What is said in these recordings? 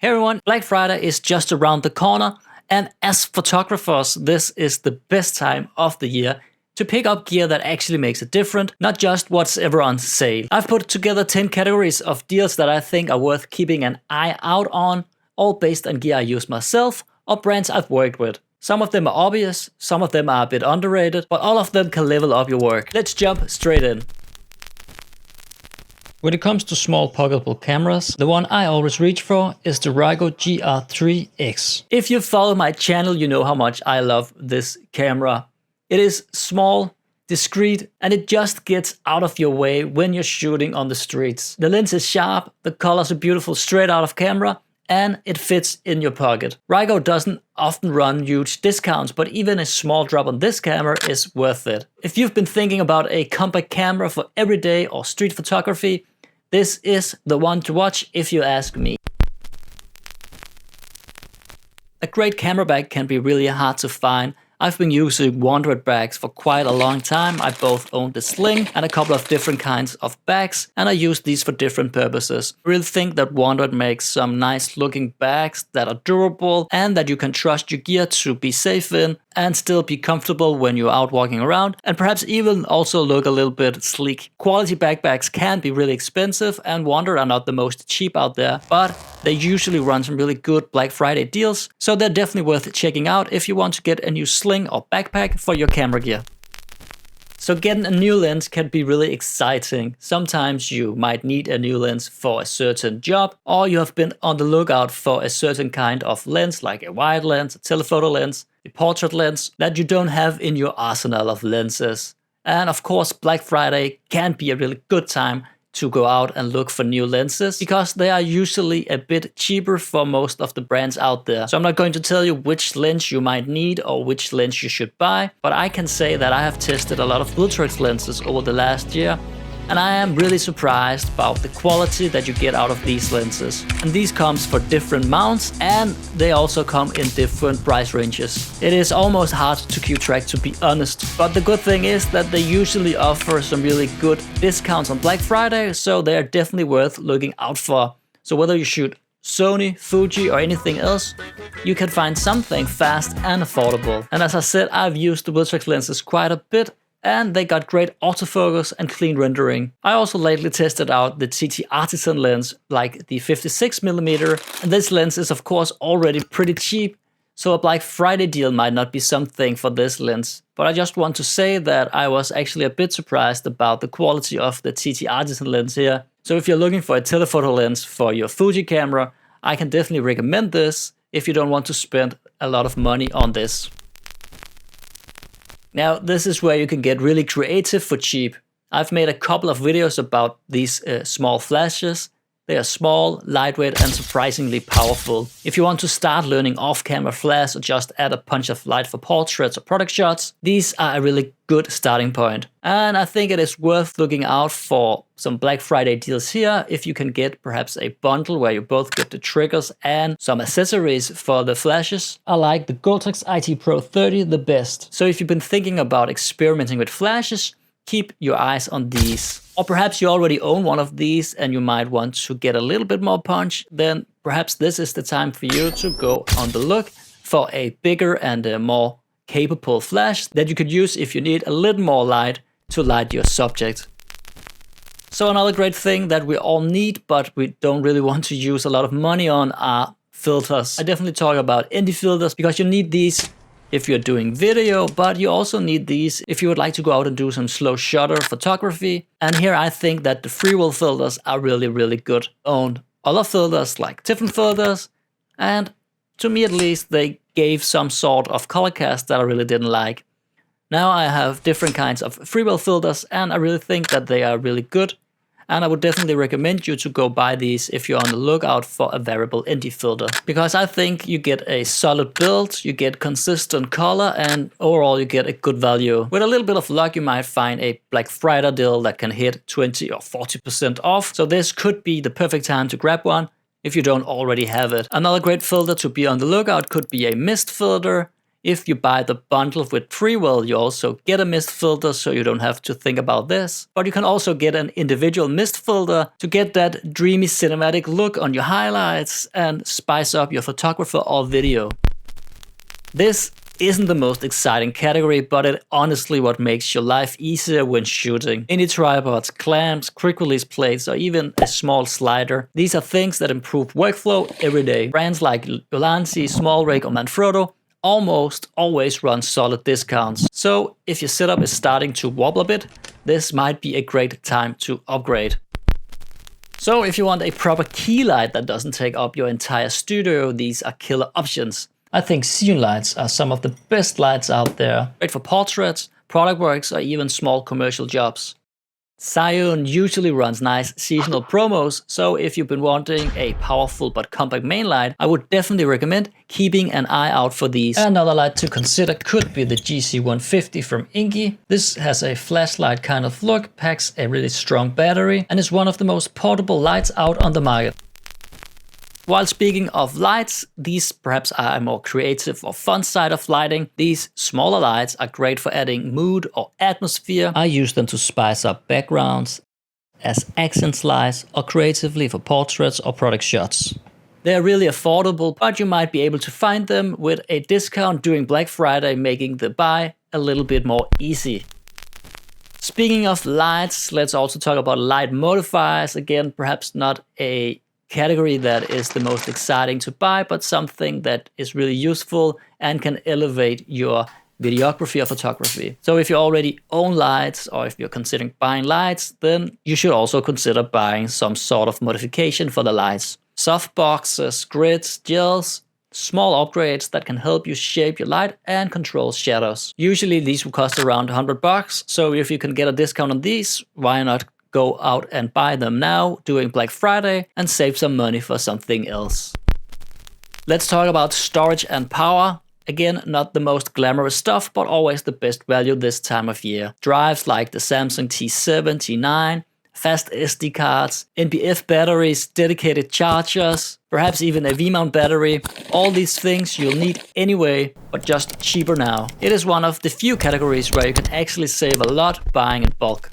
Hey everyone, Black Friday is just around the corner, and as photographers, this is the best time of the year to pick up gear that actually makes a difference, not just what's ever on sale. I've put together 10 categories of deals that I think are worth keeping an eye out on, all based on gear I use myself or brands I've worked with. Some of them are obvious, some of them are a bit underrated, but all of them can level up your work. Let's jump straight in. When it comes to small pocketable cameras, the one I always reach for is the Ricoh GR3X. If you follow my channel, you know how much I love this camera. It is small, discreet, and it just gets out of your way when you're shooting on the streets. The lens is sharp, the colors are beautiful straight out of camera, and it fits in your pocket. Ricoh doesn't often run huge discounts, but even a small drop on this camera is worth it. If you've been thinking about a compact camera for everyday or street photography, this is the one to watch if you ask me. A great camera bag can be really hard to find. I've been using Wanderer bags for quite a long time. I both own the sling and a couple of different kinds of bags, and I use these for different purposes. I really think that Wanderer makes some nice looking bags that are durable and that you can trust your gear to be safe in and still be comfortable when you're out walking around, and perhaps even also look a little bit sleek. Quality bags can be really expensive, and Wanderer are not the most cheap out there, but they usually run some really good Black Friday deals, so they're definitely worth checking out if you want to get a new sling or backpack for your camera gear. So getting a new lens can be really exciting. Sometimes you might need a new lens for a certain job, or you have been on the lookout for a certain kind of lens, like a wide lens, a telephoto lens, a portrait lens, that you don't have in your arsenal of lenses. And of course, Black Friday can be a really good time to go out and look for new lenses, because they are usually a bit cheaper for most of the brands out there. So I'm not going to tell you which lens you might need or which lens you should buy, but I can say that I have tested a lot of viltrox lenses over the last year, and I am really surprised about the quality that you get out of these lenses. And these comes for different mounts, and they also come in different price ranges. It is almost hard to keep track, to be honest, but the good thing is that they usually offer some really good discounts on Black Friday, so they are definitely worth looking out for. So whether you shoot Sony, Fuji or anything else, you can find something fast and affordable. And as I said, I've used the viltrox lenses quite a bit, and they got great autofocus and clean rendering. I also lately tested out the TT Artisan lens, like the 56mm, and this lens is of course already pretty cheap, so a Black Friday deal might not be something for this lens. But I just want to say that I was actually a bit surprised about the quality of the TT Artisan lens here. So if you're looking for a telephoto lens for your Fuji camera, I can definitely recommend this if you don't want to spend a lot of money on this. Now, this is where you can get really creative for cheap. I've made a couple of videos about these small flashes. They are small, lightweight and surprisingly powerful. If you want to start learning off-camera flash or just add a punch of light for portraits or product shots, these are a really good starting point. And I think it is worth looking out for some Black Friday deals here if you can get perhaps a bundle where you both get the triggers and some accessories for the flashes. I like the godox IT Pro 30 the best. So if you've been thinking about experimenting with flashes, keep your eyes on these. Or perhaps you already own one of these and you might want to get a little bit more punch, then perhaps this is the time for you to go on the look for a bigger and a more capable flash that you could use if you need a little more light to light your subject. So another great thing that we all need, but we don't really want to use a lot of money on, are filters. I definitely talk about indie filters because you need these if you're doing video, but you also need these if you would like to go out and do some slow shutter photography. And here I think that the freewell filters are really good. Own other filters like different filters, and to me at least, they gave some sort of color cast that I really didn't like. Now I have different kinds of freewell filters, and I really think that they are really good. And I would definitely recommend you to go buy these if you're on the lookout for a variable indie filter. Because I think you get a solid build, you get consistent color, and overall you get a good value. With a little bit of luck, you might find a Black Friday deal that can hit 20 or 40% off. So this could be the perfect time to grab one if you don't already have it. Another great filter to be on the lookout could be a mist filter. If you buy the bundle with freewell, you also get a mist filter, so you don't have to think about this. But you can also get an individual mist filter to get that dreamy cinematic look on your highlights and spice up your photography or video. This isn't the most exciting category, but it honestly what makes your life easier when shooting. Any tripods, clamps, quick release plates, or even a small slider. These are things that improve workflow every day. Brands like LLANO, Small Rig, or Manfrotto almost always run solid discounts. So if your setup is starting to wobble a bit, this might be a great time to upgrade. So if you want a proper key light that doesn't take up your entire studio, these are killer options. I think Xeon lights are some of the best lights out there. Great for portraits, product works, or even small commercial jobs. Xeon usually runs nice seasonal promos, so if you've been wanting a powerful but compact main light, I would definitely recommend keeping an eye out for these. Another light to consider could be the GC150 from Inky. This has a flashlight kind of look, packs a really strong battery, and is one of the most portable lights out on the market. While speaking of lights, these perhaps are a more creative or fun side of lighting. These smaller lights are great for adding mood or atmosphere. I use them to spice up backgrounds, as accent lights, or creatively for portraits or product shots. They're really affordable, but you might be able to find them with a discount during Black Friday, making the buy a little bit more easy. Speaking of lights, let's also talk about light modifiers. Again, perhaps not a category that is the most exciting to buy, but something that is really useful and can elevate your videography or photography. So if you already own lights, or if you're considering buying lights, then you should also consider buying some sort of modification for the lights. Soft boxes, grids, gels, small upgrades that can help you shape your light and control shadows. Usually these will cost around $100, so if you can get a discount on these, why not go out and buy them now during Black Friday and save some money for something else. Let's talk about storage and power. Again, not the most glamorous stuff, but always the best value this time of year. Drives like the Samsung T7, T9, fast SD cards, NBF batteries, dedicated chargers, perhaps even a V-mount battery. All these things you'll need anyway, but just cheaper now. It is one of the few categories where you can actually save a lot buying in bulk.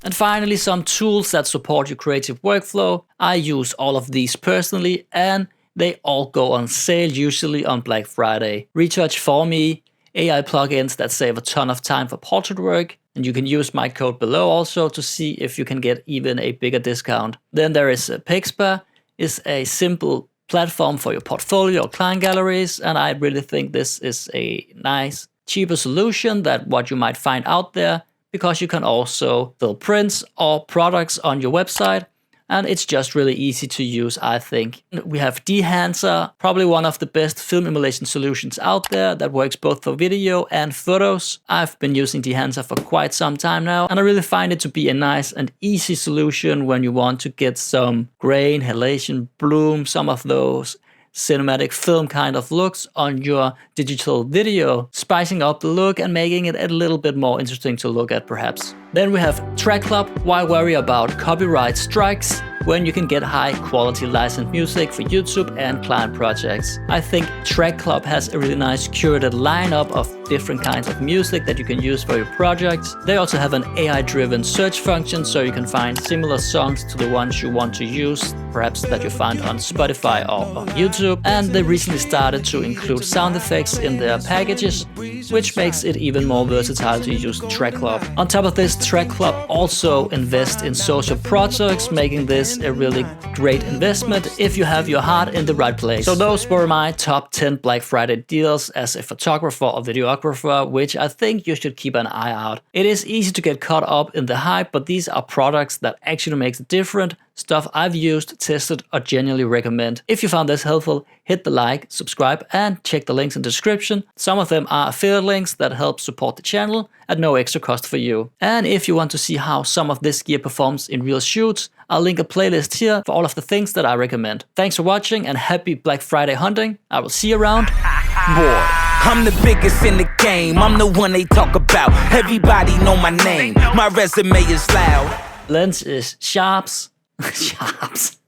And finally, some tools that support your creative workflow. I use all of these personally, and they all go on sale usually on Black Friday. Retouch for me, AI plugins that save a ton of time for portrait work, and you can use my code below also to see if you can get even a bigger discount. Then there is Pixpa, is a simple platform for your portfolio or client galleries, and I really think this is a nice, cheaper solution than what you might find out there, because you can also build prints or products on your website, and it's just really easy to use, I think. We have Dehancer, probably one of the best film emulation solutions out there that works both for video and photos. I've been using Dehancer for quite some time now, and I really find it to be a nice and easy solution when you want to get some grain, halation, bloom, some of those cinematic film kind of looks on your digital video, spicing up the look and making it a little bit more interesting to look at perhaps. Then we have Track Club. Why worry about copyright strikes when you can get high quality licensed music for YouTube and client projects? I think Track Club has a really nice curated lineup of different kinds of music that you can use for your projects. They also have an AI-driven search function, so you can find similar songs to the ones you want to use, perhaps that you find on Spotify or on YouTube. And they recently started to include sound effects in their packages, which makes it even more versatile to use Track Club. On top of this, Track Club also invests in social projects, making this a really great investment if you have your heart in the right place. So those were my top 10 Black Friday deals as a photographer or videographer, which I think you should keep an eye out. It is easy to get caught up in the hype, but these are products that actually makes a difference. Stuff I've used, tested, or genuinely recommend. If you found this helpful, hit the like, subscribe, and check the links in the description. Some of them are affiliate links that help support the channel at no extra cost for you. And if you want to see how some of this gear performs in real shoots, I'll link a playlist here for all of the things that I recommend. Thanks for watching and happy Black Friday hunting. I will see you around. Boy, I'm the biggest in the game. I'm the one they talk about. Everybody know my name. My resume is loud. Lens is sharps. Sharps.